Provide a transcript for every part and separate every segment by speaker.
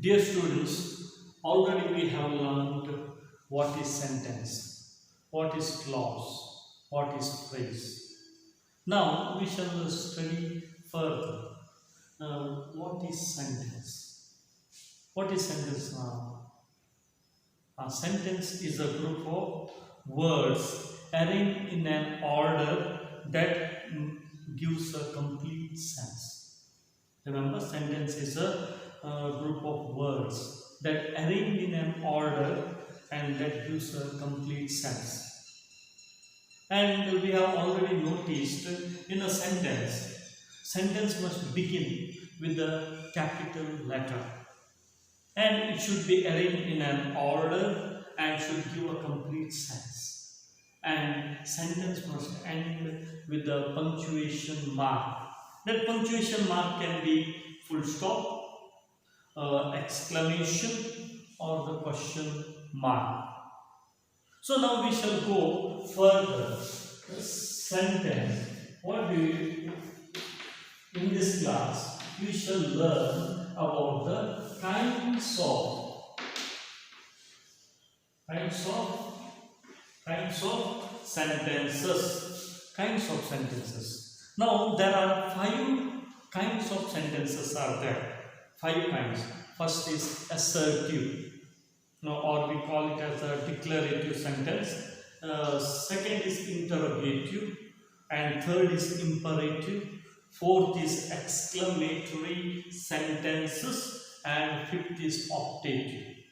Speaker 1: Dear students, already we have learned what is sentence, what is clause, what is phrase. Now we shall study further. What is sentence? What is sentence now? A sentence is a group of words arranged in an order that gives a complete sense. Remember, sentence is a group of words that arranged in an order and that gives a complete sense. And we have already noticed in a sentence must begin with a capital letter. And it should be arranged in an order and should give a complete sense. And sentence must end with a punctuation mark. That punctuation mark can be full stop, exclamation, or the question mark. So now we shall go further. Sentence. In this class we shall learn about the kinds of sentences. Kinds of sentences. Now there are 5 kinds of sentences are there. 5 kinds. First is assertive. Or we call it as a declarative sentence. Second is interrogative, and third is imperative. Fourth is exclamatory sentences, and fifth is optative.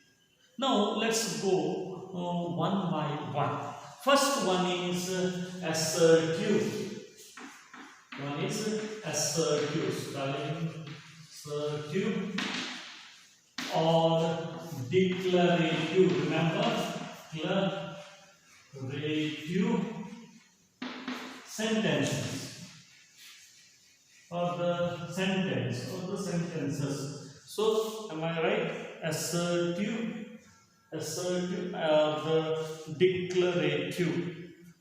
Speaker 1: Now let's go one by one. First one is assertive. Spelling assertive or declarative. Remember, declarative sentences or the sentence or the sentences. So, am I right? Assertive, the declarative.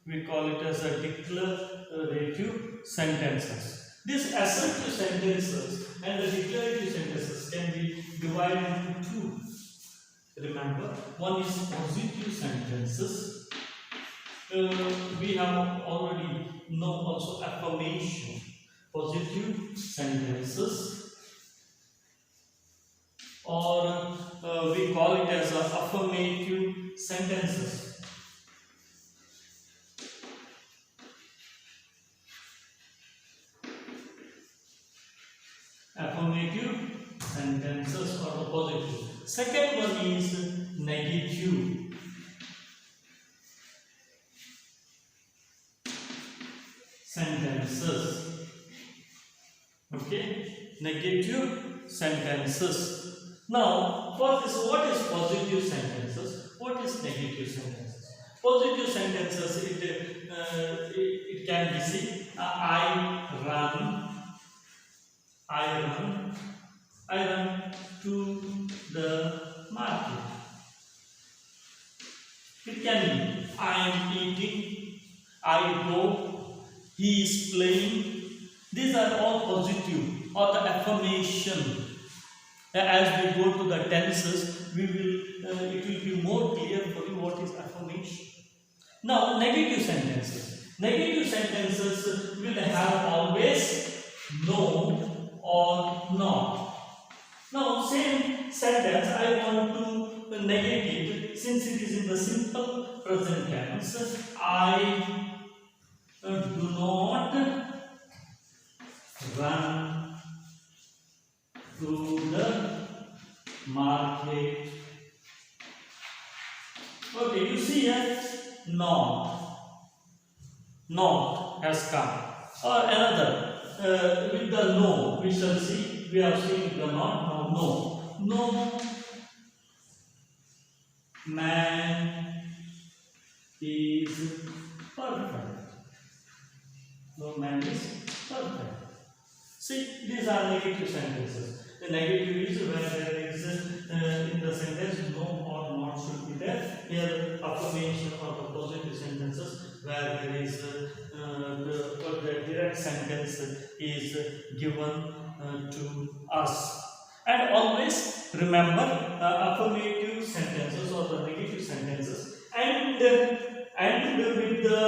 Speaker 1: We call it as a declarative sentences. These assertive sentences and the declarative sentences can be divided into 2. Remember, one is positive sentences. We have already know also affirmation. Positive sentences, or we call it as affirmative sentences. Affirmative sentences or the positive. Second one is negative. Sentences. Okay, negative sentences. Now, for this, what is positive sentences? What is negative sentences? Positive sentences, it can be seen. I run to the market. It can be I am eating, I go, he is playing. These are all positive or the affirmation. As we go to the tenses, it will be more clear for you what is affirmation. Now, negative sentences. Negative sentences will have always no or not. Now, same sentence, I want to negate it since it is in the simple present tense. I do not run to the market. Okay, you see here, not has come. Or another, with the no, we shall see, we have seen the not, now no. No man is perfect. No man is perfect. See, these are negative sentences. The negative is where there is in the sentence no or not should be there. Here, affirmation of the positive sentences where there is the direct sentence is given to us. And always remember affirmative sentences or the negative sentences and with the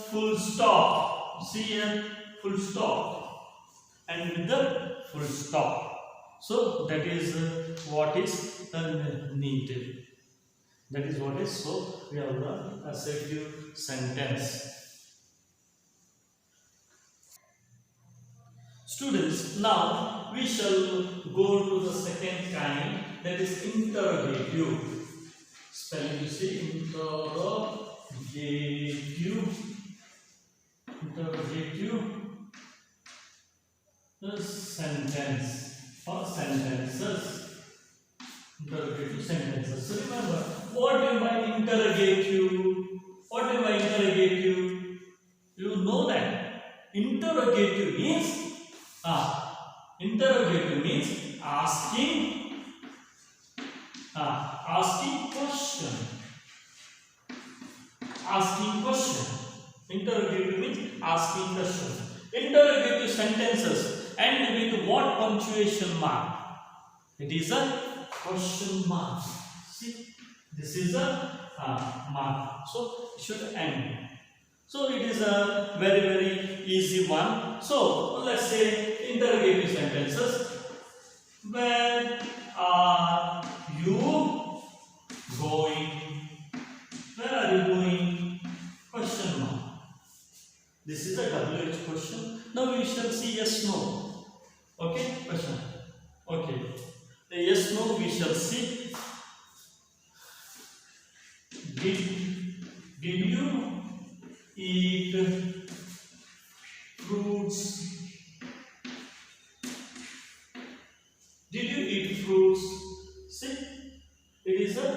Speaker 1: full stop. See here, full stop and with the full stop. So that is what is needed. That is what is, so we have the assertive sentence. Students, now we shall go to the second kind, that is interrogative. Spelling, you see, interrogative sentence or sentences. Interrogative sentences. So remember, what do you by interrogative? What do you by interrogative? You know that interrogative means interrogative means asking question. Asking question. Interrogative means asking question. Interrogative sentences end with what punctuation mark? It is a question mark. See, this is a mark. So it should end. So it is a very easy one. So let's say interrogative sentences. Where are you going? Where are you going? Question mark. This is a WH question. Now we shall see yes, no. Okay, question. Okay. The yes, no we shall see. Did you eat fruits? Did you eat fruits? See, it is a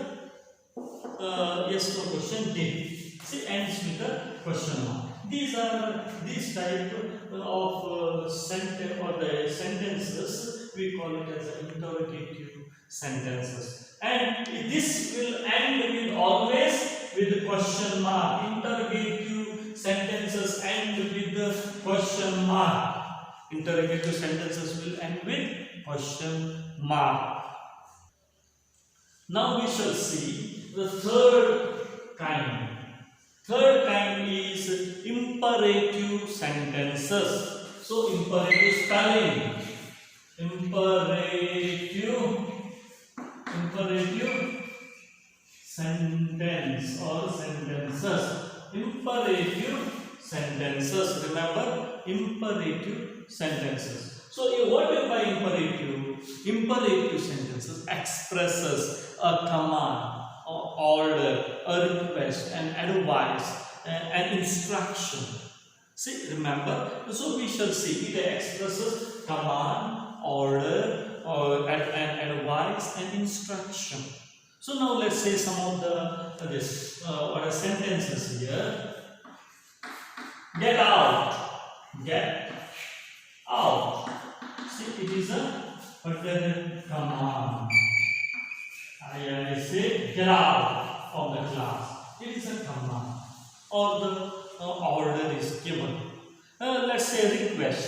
Speaker 1: yes no question. Did. See, ends with a question mark. These are these type of sentence or the sentences we call it as interrogative sentences, and this will end with always with question mark. Interrogative sentences end with the question mark. Interrogative sentences will end with question mark. Now we shall see the third kind. Third kind is imperative sentences. So imperative spelling. Imperative sentence or sentences. Imperative sentences. Remember, imperative sentences. So what do you by imperative? Imperative sentences expresses a command, or order, a request, an advice, an instruction. See, remember. So we shall see it expresses command, order, or an advice, and instruction. So now let's say some of the what are sentences here. Get out. Get out. See, it is a particular command. I say get out of the class. It is a command or the order is given. Let's say request.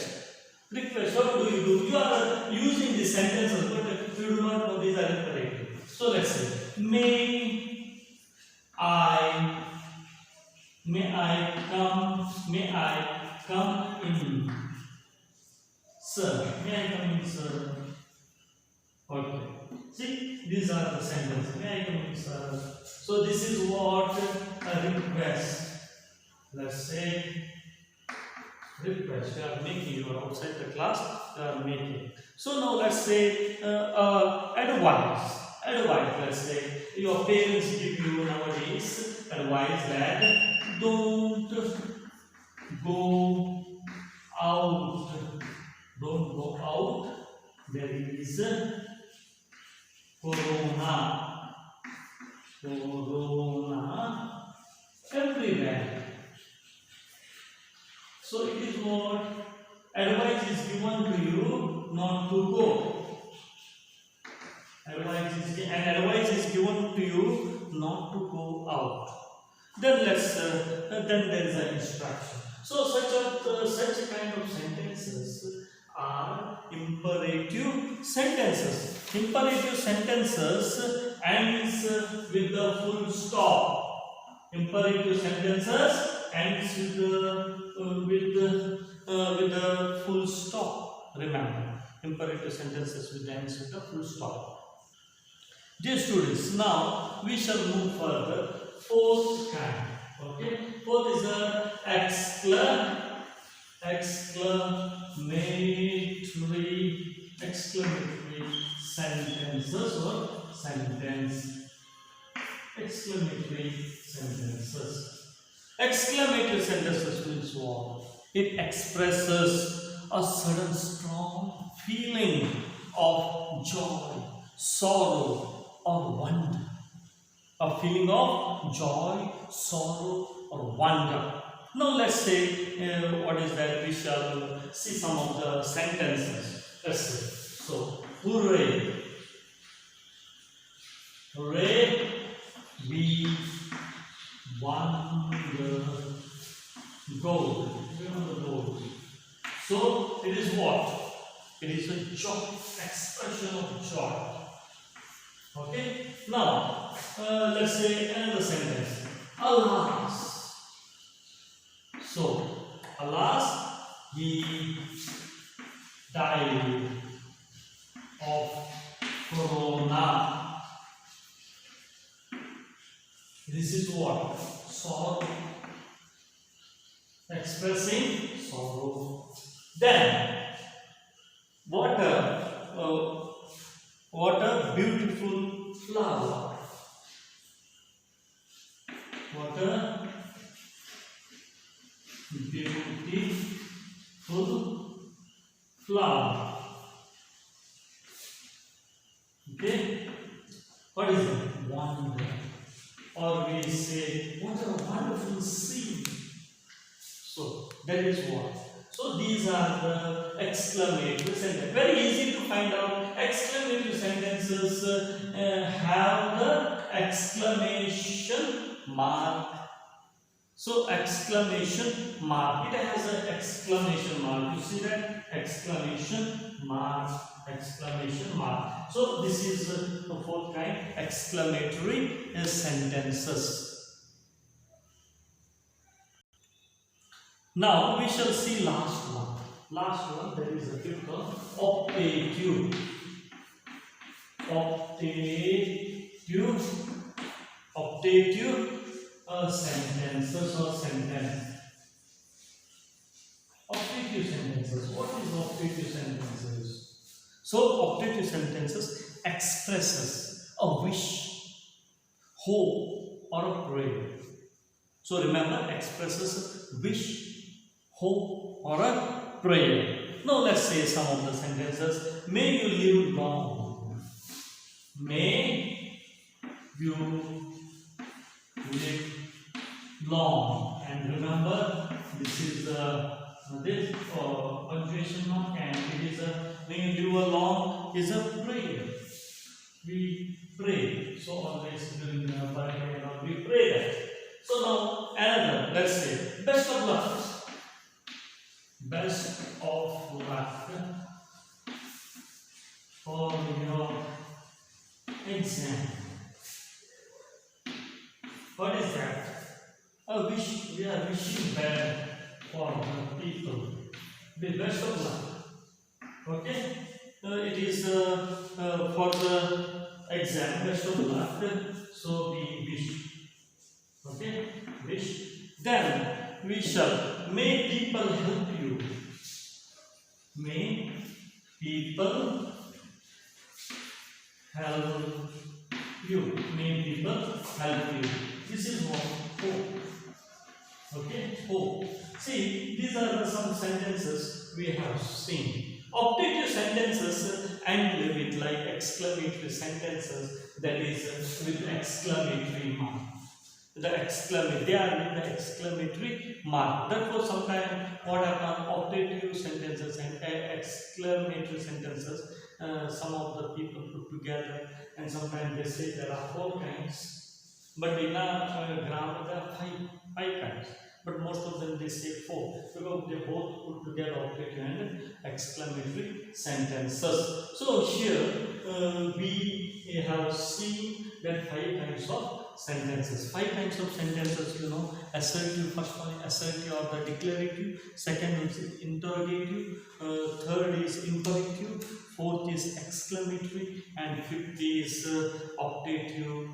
Speaker 1: Request. What do? You are using the sentences, but you do not know these are imperative. So let's say, may I come in, sir? May I come in, sir? Okay. See, these are the sentences. May I come in, sir? So this is what a request. Let's say request. You are making. You are outside the class. You are making. So now let's say advice. Advice. Let's say your parents give you nowadays advice that don't go out. Don't go out. There is corona everywhere. So it is what advice is given to you not to go. Advice is given to you not to go out. Then then there is an instruction. So such kind of sentences are imperative sentences. Imperative sentences ends with the full stop. Imperative sentences ends with the full stop. Remember, imperative sentences ends with the full stop. Dear students, now we shall move further. Fourth kind. Okay, fourth is a exclamatory sentences or sentence. Exclamatory sentences. Exclamatory sentences means what? It expresses a sudden strong feeling of joy, sorrow, or wonder. A feeling of joy, sorrow, or wonder. Now let's say what is that? We shall see some of the sentences. Let's see. So, hooray! Hooray! We won the gold. Remember the gold. So it is what? It is a joy, expression of joy. Okay. Now let's say another sentence. Alas. So alas, he died of corona. This is what? Sorrow. Expressing sorrow. Then, what a beautiful flower. What a beautiful flower. Okay? What is it? Wonder. Or we say, what a wonderful scene. So, that is what. So, these are the exclamatory sentences. Very easy to find out. Exclamatory sentences have the exclamation mark. So, exclamation mark. It has an exclamation mark. You see that? Exclamation mark. Exclamation mark. So, this is the fourth kind. Exclamatory sentences. Now we shall see last one. Last one, that is the fifth one, optative. Optative sentences or sentence. Optative sentences. What is optative sentences? So optative sentences expresses a wish, hope, or a prayer. So remember, expresses wish, hope, or a prayer. Now let's say some of the sentences. May you live long. May you live long. And remember, this is this punctuation mark, and it is may you live long is a prayer. We pray. So always during the prayer, we pray that. So now another. Let's say best of luck. Best of luck for your exam. What is that? A wish. We are wishing bad for the people. The best of luck. Okay. It is for the exam. Best of luck. So we wish. Okay. Wish. Then we shall. May people help you. May people help you. May people help you. This is what hope. Okay, hope. See, these are some sentences we have seen. Optative sentences end with like exclamatory sentences, that is with exclamatory mark. They are with the exclamatory mark. Therefore, sometimes what happens, optative sentences and exclamatory sentences, some of the people put together, and sometimes they say there are 4 kinds, but in our grammar there are 5 kinds. but most of them they say 4 because they both put together optative and exclamatory sentences. So here we have seen that 5 kinds of sentences. 5 kinds of sentences, you know: assertive, first one assertive or the declarative, second is interrogative, third is imperative, fourth is exclamatory, and fifth is optative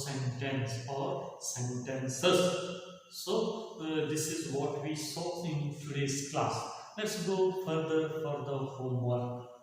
Speaker 1: sentence or sentences. So this is what we saw in today's class. Let's go further for the homework.